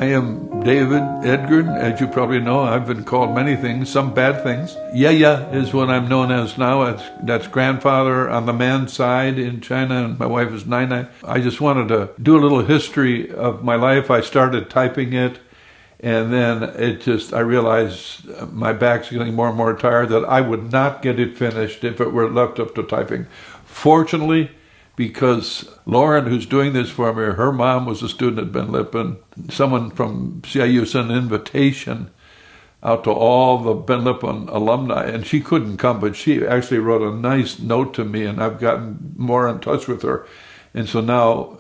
I am David Edgar. As you probably know, I've been called many things, some bad things. Yaya is what I'm known as now. That's grandfather on the man's side in China, and my wife is Nai. I just wanted to do a little history of my life. I started typing it, and then I realized my back's getting more and more tired, that I would not get it finished if it were left up to typing. Fortunately, because Lauren, who's doing this for me, her mom was a student at Ben Lippen. Someone from CIU sent an invitation out to all the Ben Lippen alumni, and she couldn't come, but she actually wrote a nice note to me, and I've gotten more in touch with her. And so now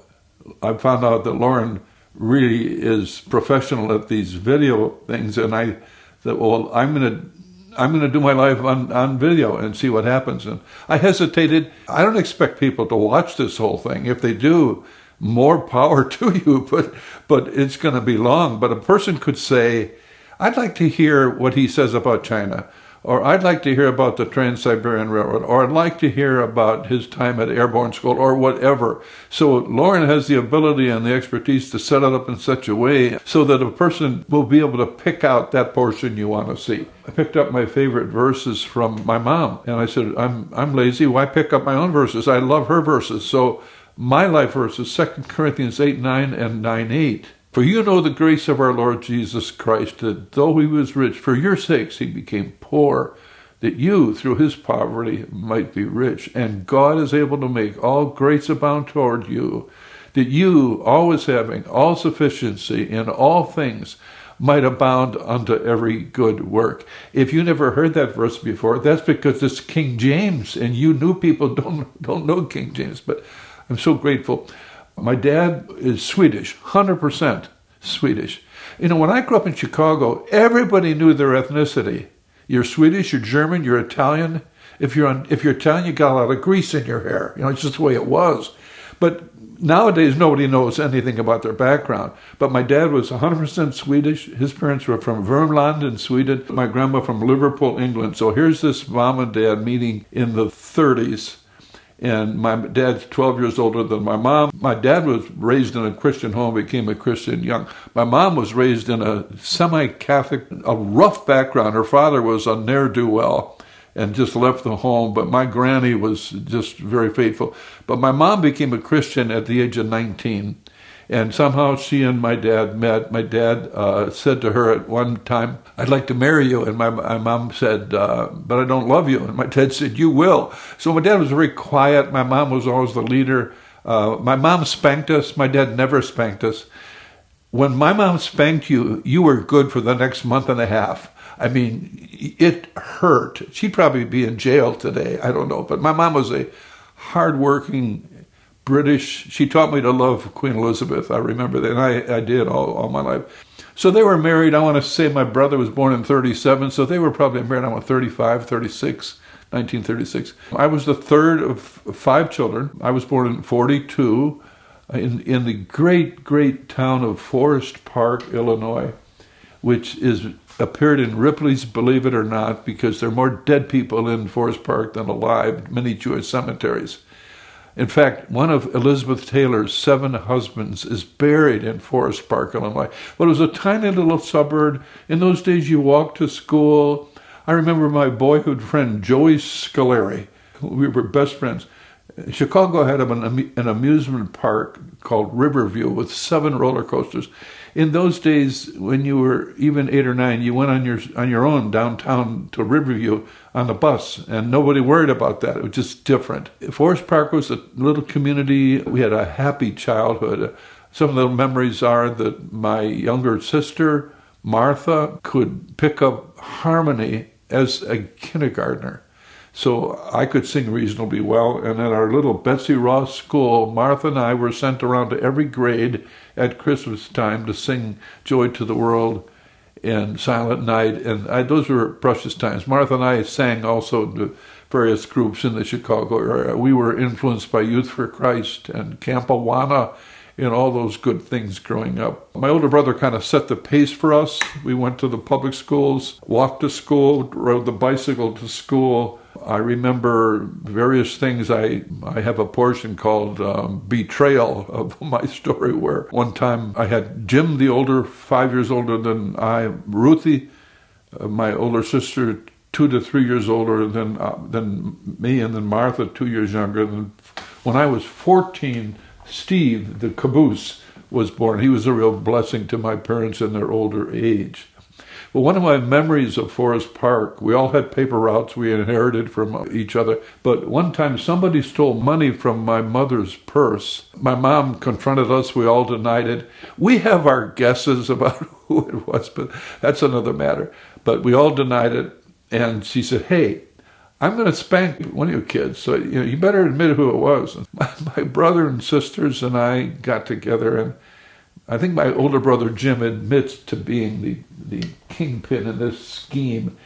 I found out that Lauren really is professional at these video things, and I thought, well, I'm going to do my life on video and see what happens. And I hesitated. I don't expect people to watch this whole thing. If they do, more power to you, but it's going to be long. But a person could say, I'd like to hear what he says about China, or I'd like to hear about the Trans-Siberian Railroad, or I'd like to hear about his time at Airborne School, or whatever. So Lauren has the ability and the expertise to set it up in such a way so that a person will be able to pick out that portion you want to see. I picked up my favorite verses from my mom, and I said, I'm lazy. Why pick up my own verses? I love her verses. So my life verse is 2 Corinthians 8:9 and 9:8. For you know the grace of our Lord Jesus Christ, that though he was rich, for your sakes he became poor, that you, through his poverty, might be rich. And God is able to make all grace abound toward you, that you, always having all sufficiency in all things, might abound unto every good work. If you never heard that verse before, that's because it's King James, and you new people don't know King James, but I'm so grateful. My dad is Swedish, 100% Swedish. You know, when I grew up in Chicago, everybody knew their ethnicity. You're Swedish, you're German, you're Italian. If you're Italian, you got a lot of grease in your hair. You know, it's just the way it was. But nowadays, nobody knows anything about their background. But my dad was 100% Swedish. His parents were from Värmland in Sweden. My grandma from Liverpool, England. So here's this mom and dad meeting in the 30s. And my dad's 12 years older than my mom. My dad was raised in a Christian home, became a Christian young. My mom was raised in a semi-Catholic, a rough background. Her father was a ne'er-do-well and just left the home, but my granny was just very faithful. But my mom became a Christian at the age of 19. And somehow she and my dad met. My dad said to her at one time, I'd like to marry you. And my mom said, but I don't love you. And my dad said, you will. So my dad was very quiet. My mom was always the leader. My mom spanked us. My dad never spanked us. When my mom spanked you, you were good for the next month and a half. I mean, it hurt. She'd probably be in jail today. I don't know. But my mom was a hardworking British. She taught me to love Queen Elizabeth. I remember that, and I did all my life. So they were married. I want to say my brother was born in 37, so they were probably married around 35, 36, 1936. I was the third of 5 children. I was born in 42 in the great, great town of Forest Park, Illinois, which appeared in Ripley's Believe It or Not, because there are more dead people in Forest Park than alive, many Jewish cemeteries. In fact, one of Elizabeth Taylor's 7 husbands is buried in Forest Park, Illinois. But it was a tiny little suburb. In those days, you walked to school. I remember my boyhood friend, Joey Scolari. We were best friends. Chicago had an amusement park called Riverview with 7 roller coasters. In those days, when you were even 8 or 9, you went on your own downtown to Riverview on the bus, and nobody worried about that. It was just different. Forest Park was a little community. We had a happy childhood. Some of the memories are that my younger sister, Martha, could pick up harmony as a kindergartner. So I could sing reasonably well. And at our little Betsy Ross school, Martha and I were sent around to every grade at Christmas time to sing Joy to the World and Silent Night. And those were precious times. Martha and I sang also to various groups in the Chicago area. We were influenced by Youth for Christ and Camp Awana and all those good things growing up. My older brother kind of set the pace for us. We went to the public schools, walked to school, rode the bicycle to school. I remember various things. I have a portion called Betrayal of my story, where one time I had Jim, the older, 5 years older than I, Ruthie, my older sister, 2 to 3 years older than me, and then Martha, 2 years younger. Than when I was 14, Steve, the caboose, was born. He was a real blessing to my parents in their older age. Well, one of my memories of Forest Park, we all had paper routes we inherited from each other, but one time somebody stole money from my mother's purse. My mom confronted us, we all denied it. We have our guesses about who it was, but that's another matter. But we all denied it, and she said, "Hey, I'm going to spank one of you kids, so you better admit who it was." And my brother and sisters and I got together, and I think my older brother Jim admits to being the kingpin in this scheme.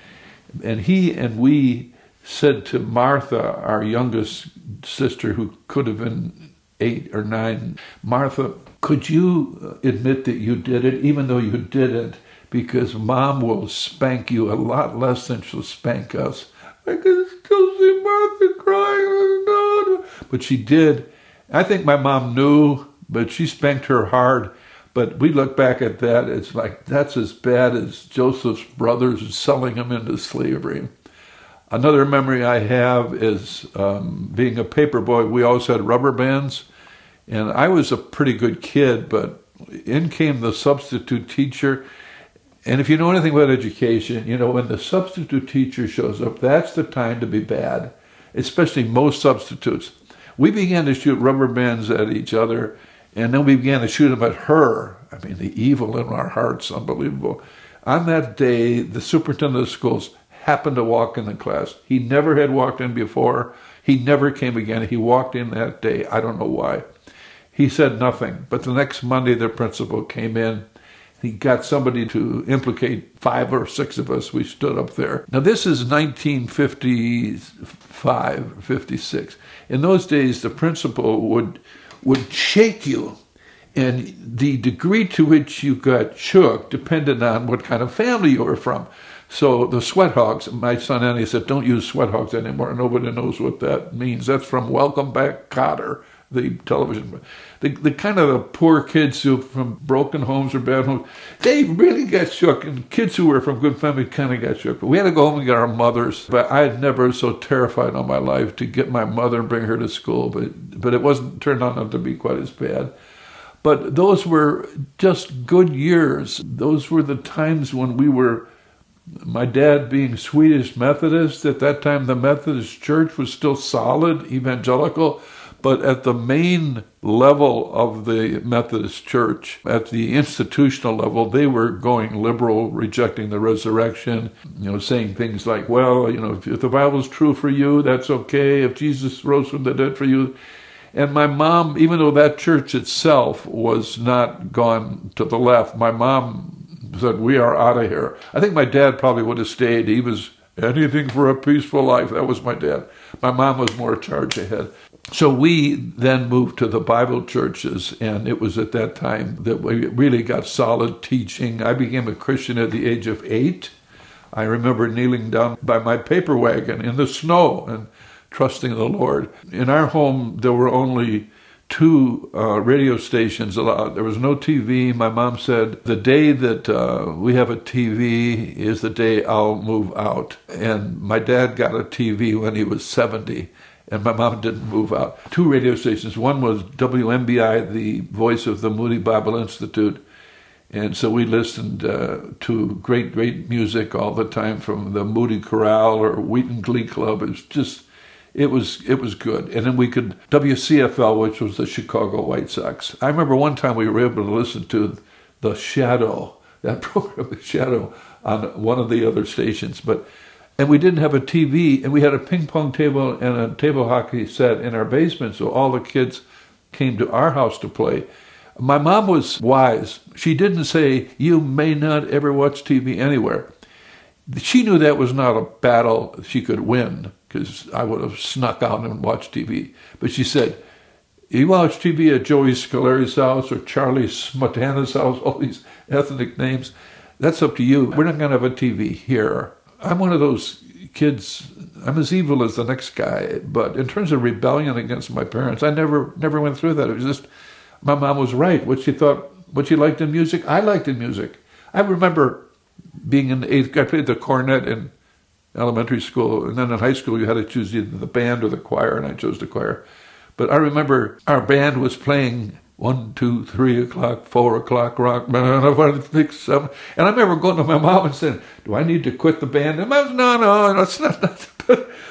And he and we said to Martha, our youngest sister, who could have been 8 or 9, "Martha, could you admit that you did it, even though you didn't, because Mom will spank you a lot less than she'll spank us." I can still see Martha crying. No. But she did. I think my mom knew, but she spanked her hard. But we look back at that, it's like that's as bad as Joseph's brothers selling him into slavery. Another memory I have is being a paper boy. We always had rubber bands, and I was a pretty good kid, but in came the substitute teacher. And if you know anything about education, you know when the substitute teacher shows up, that's the time to be bad, especially most substitutes. We began to shoot rubber bands at each other, and then we began to shoot them at her. I mean, the evil in our hearts, unbelievable. On that day, the superintendent of schools happened to walk in the class. He never had walked in before. He never came again. He walked in that day. I don't know why. He said nothing. But the next Monday, the principal came in. He got somebody to implicate 5 or 6 of us. We stood up there. Now, this is 1955, 56. In those days, the principal would shake you, and the degree to which you got shook depended on what kind of family you were from. So the Sweat Hogs, my son Annie said, "Don't use Sweat Hogs anymore." Nobody knows what that means. That's from Welcome Back, Kotter, the television. The kind of the poor kids who from broken homes or bad homes, they really got shook. And kids who were from good families kind of got shook. But we had to go home and get our mothers. But I had never so terrified all my life to get my mother and bring her to school. But it wasn't turned out not to be quite as bad. But those were just good years. Those were the times when we were, my dad being Swedish Methodist, at that time the Methodist Church was still solid, evangelical, but at the main level of the Methodist Church, at the institutional level, they were going liberal, rejecting the resurrection, saying things like, well, if the Bible's true for you, that's okay. If Jesus rose from the dead for you. And my mom, even though that church itself was not gone to the left, my mom said, "We are out of here." I think my dad probably would have stayed. He was anything for a peaceful life. That was my dad. My mom was more charge ahead. So we then moved to the Bible churches, and it was at that time that we really got solid teaching. I became a Christian at the age of 8. I remember kneeling down by my paper wagon in the snow and trusting the Lord. In our home, there were only 2 radio stations allowed. There was no TV. My mom said, "The day that we have a TV is the day I'll move out." And my dad got a TV when he was 70, and my mom didn't move out. 2 radio stations. One was WMBI, the voice of the Moody Bible Institute. And so we listened to great, great music all the time from the Moody Chorale or Wheaton Glee Club. It was good. And then we could, WCFL, which was the Chicago White Sox. I remember one time we were able to listen to The Shadow, that program, The Shadow, on one of the other stations. And we didn't have a TV, and we had a ping pong table and a table hockey set in our basement, so all the kids came to our house to play. My mom was wise. She didn't say, "You may not ever watch TV anywhere." She knew that was not a battle she could win, because I would have snuck out and watched TV. But she said, "You watch TV at Joey Scolari's house or Charlie Smetana's house," all these ethnic names, "that's up to you. We're not going to have a TV here." I'm one of those kids, I'm as evil as the next guy. But in terms of rebellion against my parents, I never went through that. It was just, my mom was right. What she thought, what she liked in music, I liked in music. I remember being in the 8th grade, I played the cornet in elementary school, and then in high school you had to choose either the band or the choir, and I chose the choir. But I remember our band was playing 1, 2, 3 o'clock, 4 o'clock, rock, 6, 7. And I remember going to my mom and saying, "Do I need to quit the band?" And Mom, no, it's not.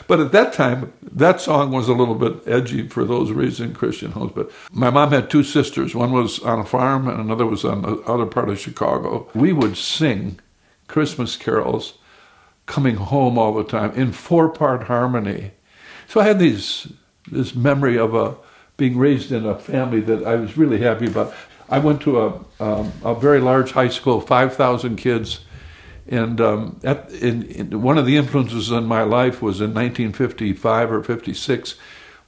But at that time, that song was a little bit edgy for those raised in Christian homes. But my mom had 2 sisters. One was on a farm and another was on the other part of Chicago. We would sing Christmas carols coming home all the time in 4-part harmony. So I had this memory of being raised in a family that I was really happy about. I went to a very large high school, 5,000 kids, and one of the influences in my life was in 1955 or 56,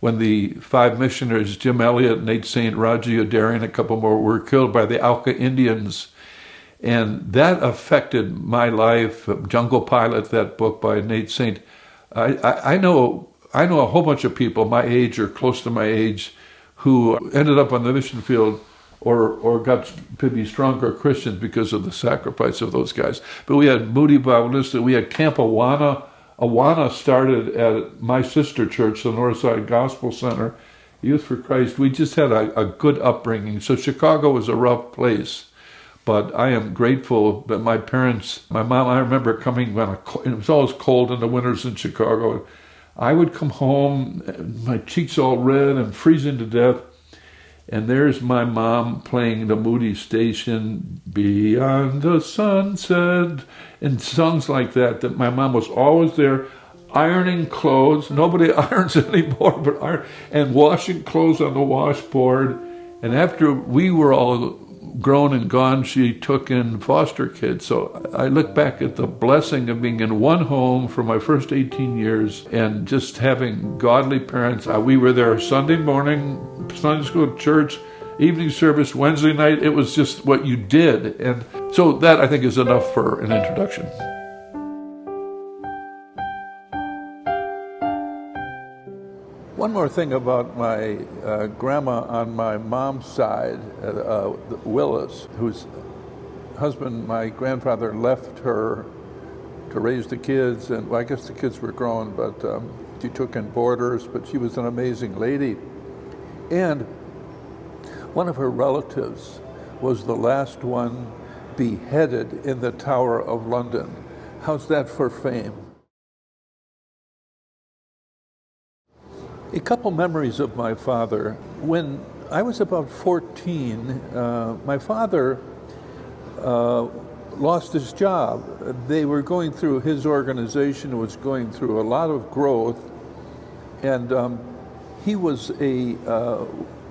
when the 5 missionaries, Jim Elliot, Nate Saint, Raji Adari, and a couple more, were killed by the Auca Indians. And that affected my life. Jungle Pilot, that book by Nate Saint. I know a whole bunch of people my age or close to my age who ended up on the mission field or got to be stronger Christians because of the sacrifice of those guys. But we had Moody Bautista, we had Camp Awana. Awana started at my sister church, the Northside Gospel Center, Youth for Christ. We just had a good upbringing. So Chicago was a rough place. But I am grateful that my parents, my mom, I remember coming when it was always cold in the winters in Chicago. I would come home, my cheeks all red and freezing to death. And there's my mom playing the Moody Station, Beyond the Sunset, and songs like that my mom was always there ironing clothes. Nobody irons anymore, but iron, and washing clothes on the washboard. And after we were all grown and gone, she took in foster kids. So I look back at the blessing of being in one home for my first 18 years and just having godly parents. We were there Sunday morning, Sunday school, church, evening service, Wednesday night. It was just what you did. And so that, I think, is enough for an introduction. One more thing about my grandma on my mom's side, Willis, whose husband, my grandfather, left her to raise the kids. And well, I guess the kids were grown, but she took in boarders, but she was an amazing lady. And one of her relatives was the last one beheaded in the Tower of London. How's that for fame? A couple memories of my father. When I was about 14, my father lost his job. They were going through, his organization was going through a lot of growth, and he was a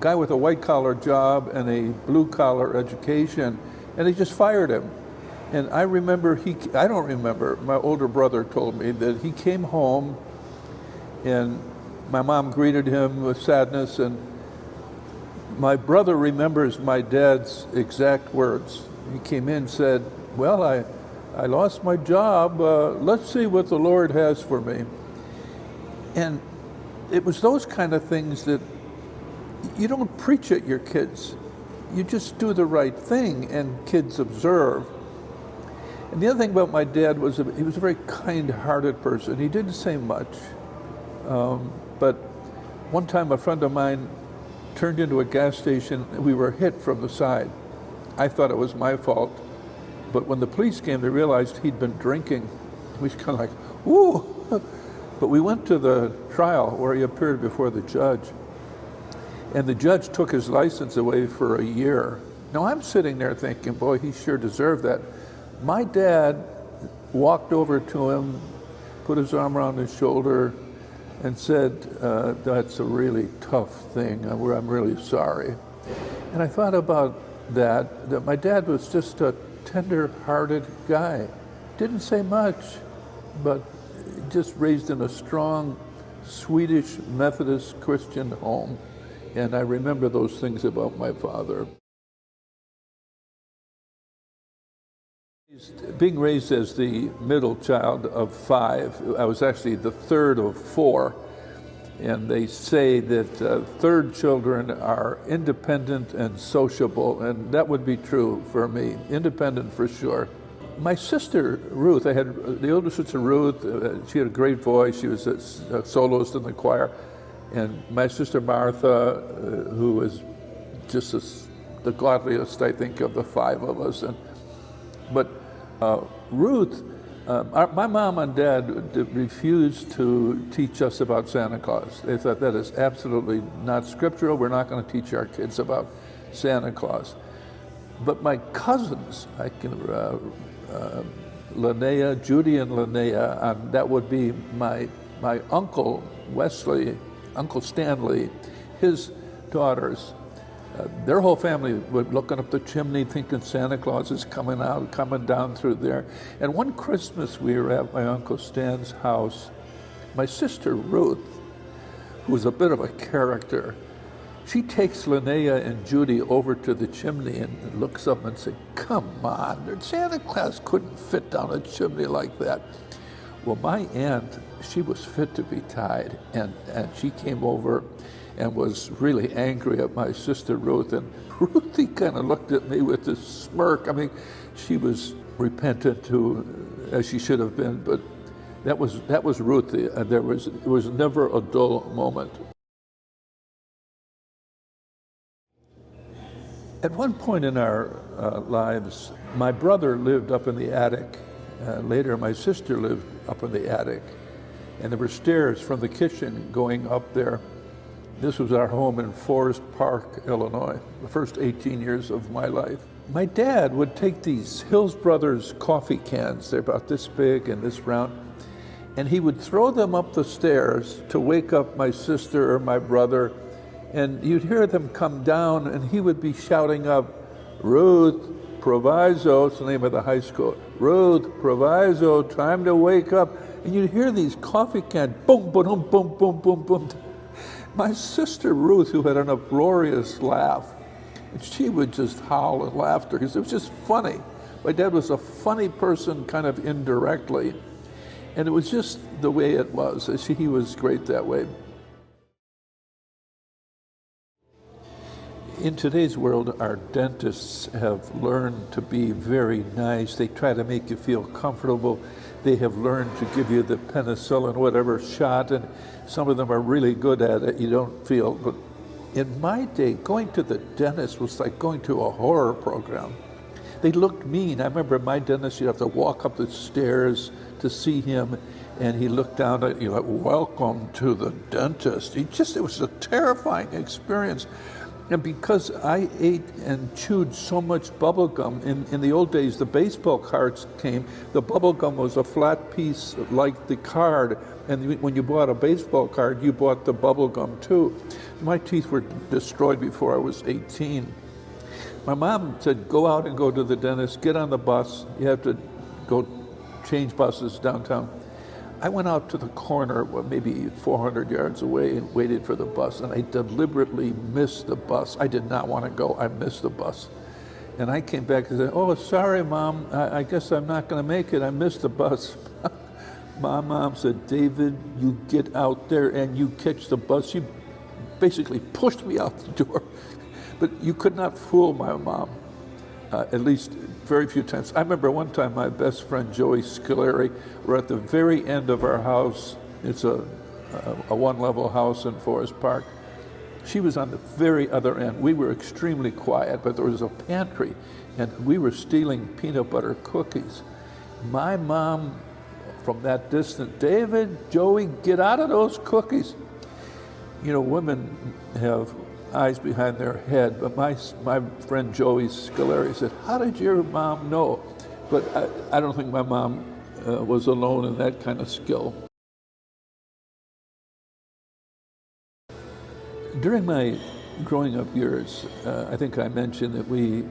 guy with a white-collar job and a blue-collar education, and they just fired him. And I remember, I don't remember, my older brother told me that he came home and my mom greeted him with sadness, and my brother remembers my dad's exact words. He came in and said, "Well, I lost my job. Let's see what the Lord has for me." And it was those kind of things that you don't preach at your kids. You just do the right thing, and kids observe. And the other thing about my dad was he was a very kind-hearted person. He didn't say much. But one time a friend of mine turned into a gas station. We were hit from the side. I thought it was my fault. But when the police came, they realized he'd been drinking. We was kind of like, ooh. But we went to the trial where he appeared before the judge. And the judge took his license away for a year. Now I'm sitting there thinking, boy, he sure deserved that. My dad walked over to him, put his arm around his shoulder, and said, "That's a really tough thing. I'm really sorry." And I thought about that my dad was just a tender-hearted guy. Didn't say much, but just raised in a strong Swedish Methodist Christian home. And I remember those things about my father. Being raised as the middle child of 5, I was actually the third of 4. And they say that third children are independent and sociable, and that would be true for me. Independent for sure. My sister Ruth, I had the older sister Ruth, she had a great voice, she was a soloist in the choir. And my sister Martha, who was just the godliest, I think, of the 5 of us. But Ruth, my mom and dad refused to teach us about Santa Claus. They thought that is absolutely not scriptural. We're not going to teach our kids about Santa Claus. But my cousins, Linnea, Judy and Linnea, that would be my uncle Wesley, Uncle Stanley, his daughters. Their whole family were looking up the chimney thinking Santa Claus is coming down through there. And one Christmas we were at my Uncle Stan's house. My sister Ruth, who was a bit of a character, she takes Linnea and Judy over to the chimney and looks up and says, "Come on, Santa Claus couldn't fit down a chimney like that." Well, my aunt, she was fit to be tied, and she came over and was really angry at my sister Ruth. And Ruthie kind of looked at me with this smirk. I mean, she was repentant too, as she should have been, but that was Ruthie, and it was never a dull moment. At one point in our lives, my brother lived up in the attic. Later, my sister lived up in the attic, and there were stairs from the kitchen going up there. This was our home in Forest Park, Illinois, the first 18 years of my life. My dad would take these Hills Brothers coffee cans, they're about this big and this round, and he would throw them up the stairs to wake up my sister or my brother, and you'd hear them come down, and he would be shouting up, "Ruth, Proviso," it's the name of the high school, "Ruth, Proviso, time to wake up." And you'd hear these coffee cans, boom, boom, boom, boom, boom, boom. My sister Ruth, who had an uproarious laugh, she would just howl at laughter because it was just funny. My dad was a funny person kind of indirectly, and it was just the way it was. He was great that way. In today's world, our dentists have learned to be very nice. They try to make you feel comfortable. They have learned to give you the penicillin, whatever shot, and some of them are really good at it. You don't feel, but in my day, going to the dentist was like going to a horror program. They looked mean. I remember my dentist, you'd have to walk up the stairs to see him, and he looked down at you like, "Welcome to the dentist." It was a terrifying experience. And because I ate and chewed so much bubble gum, in the old days, the baseball cards came, the bubble gum was a flat piece like the card, and when you bought a baseball card, you bought the bubble gum too. My teeth were destroyed before I was 18. My mom said, "Go out and go to the dentist, get on the bus, you have to go change buses downtown." I went out to the corner, maybe 400 yards away, and waited for the bus, and I deliberately missed the bus. I did not want to go. I missed the bus. And I came back and said, "Oh, sorry, Mom. I guess I'm not going to make it. I missed the bus." My mom said, "David, you get out there and you catch the bus." She basically pushed me out the door. But you could not fool my mom, at least very few times. I remember one time my best friend Joey Scolari were at the very end of our house. It's a one-level house in Forest Park. She was on the very other end. We were extremely quiet, but there was a pantry, and we were stealing peanut butter cookies. My mom, from that distance, "David, Joey, get out of those cookies." You know, women have eyes behind their head, but my friend Joey Scolari said, "How did your mom know?" But I don't think my mom was alone in that kind of skill. During my growing up years, I think I mentioned that we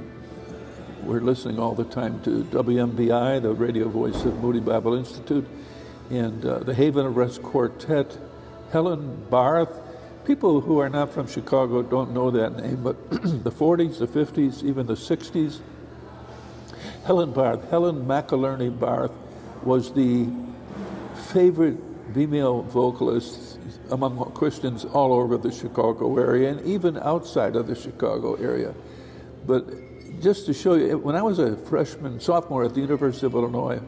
were listening all the time to WMBI, the radio voice of Moody Bible Institute, and the Haven of Rest Quartet, Helen Barth. People who are not from Chicago don't know that name, but the 40s, the 50s, even the 60s, Helen Barth, Helen McInerney Barth, was the favorite female vocalist among Christians all over the Chicago area and even outside of the Chicago area. But just to show you, when I was a sophomore at the University of Illinois,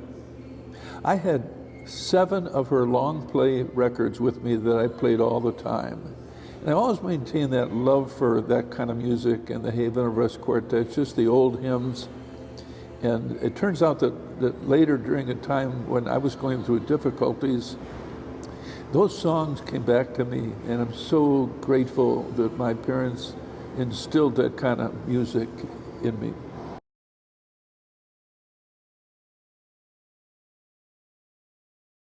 I had 7 of her long play records with me that I played all the time. And I always maintained that love for that kind of music and the Haven of Rest Quartet, just the old hymns. And it turns out that later, during a time when I was going through difficulties, those songs came back to me, and I'm so grateful that my parents instilled that kind of music in me.